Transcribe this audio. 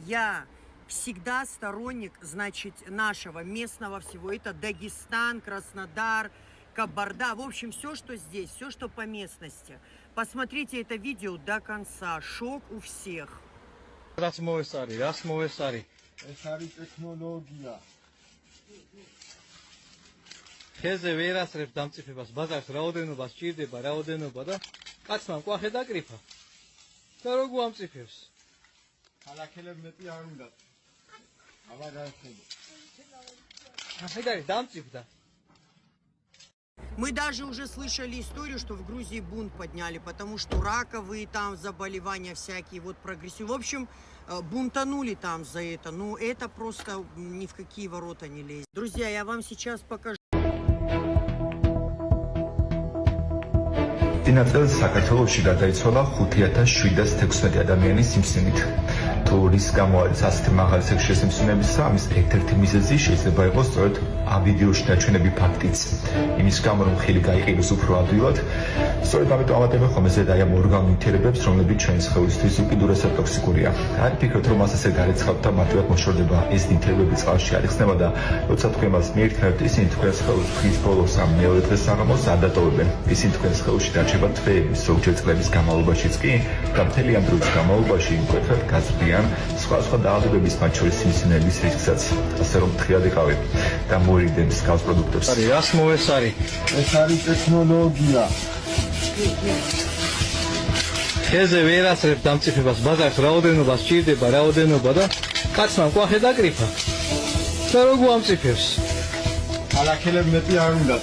Я всегда сторонник, значит, нашего местного всего. Это Дагестан, Краснодар, Кабарда. В общем, все, что здесь, все, что по местности. Посмотрите это видео до конца. Шок у всех. Раз мовесари. ეს არის ტექნოლოგია. ხეზე ვერ ასრებს დამწიფებას, ბაზარს რაოდენობა სჭირდება, რაოდენობა და კაცმა მკვახე დაკრიფა. და როგორ ამწიფებს? ქალაქელებ მეტი არ უნდა. აბა გაიხდები. ხედარი დამწიფდა. Мы даже уже слышали историю, что в Грузии бунт подняли, потому что раковые там заболевания всякие, вот прогрессивные. В общем, бунтанули там за это. Ну, это просто ни в какие ворота не лезет. Друзья, я вам сейчас покажу. წინაწელს საქართველოში გადაიცვალა 5716 ადამიანის სიმსივნით. თუ რის გამო არის ასეთი მაღალი სექშუალური სიმსივნეებისა, ამის ერთ-ერთი მიზეზი შეიძლება იყოს სწორედ ამ ვიდეოში დაჩვენები ფაქტიც. იმის გამო რომ ხილი გაიყიდოს უფრო ადვილად, სწორედ ამიტომ ამატებენ ხოლმე ზედა ამ ორგანულ ნივთიერებებს, რომლებიც ჩვენი სხეულისთვის უკიდურეს ტოქსიკურია. არ ფიქრობთ რომ ასე გარიცხავთ და მათივე მოშორდება ეს ნივთიერებები წყალში არიხსნება და როცა თქვენ მას მიირთმევთ, ისინი თქვენ სხეულს ხის ბოლოს ამ მეორე დღეს საღამოს ადატოვებენ. ისინი თქვენ სხეულში დარჩება თვეების, ზოგჯერ წლების განმავლობაშიც კი და მთელი ამ დროის განმავლობაში მკვეთრად გაზრდიან სხვა დაავადებების, მათ შორის სიმსივნეების რისკსაც. ასე რომ ფრთხილად იყავით და მოერიდეთ მსგავს პროდუქტებს. რას მოვესარი? ეს არის ტექნოლოგია. ხეზე ვერ ასრებს დამწიფებას, ბაზარს რაოდენობა სჭირდება, რაოდენობა და კაცმა მკვახე დაკრიფა. და როგორ ამწიფებს? ქალაქელებ მეტი არ უნდა.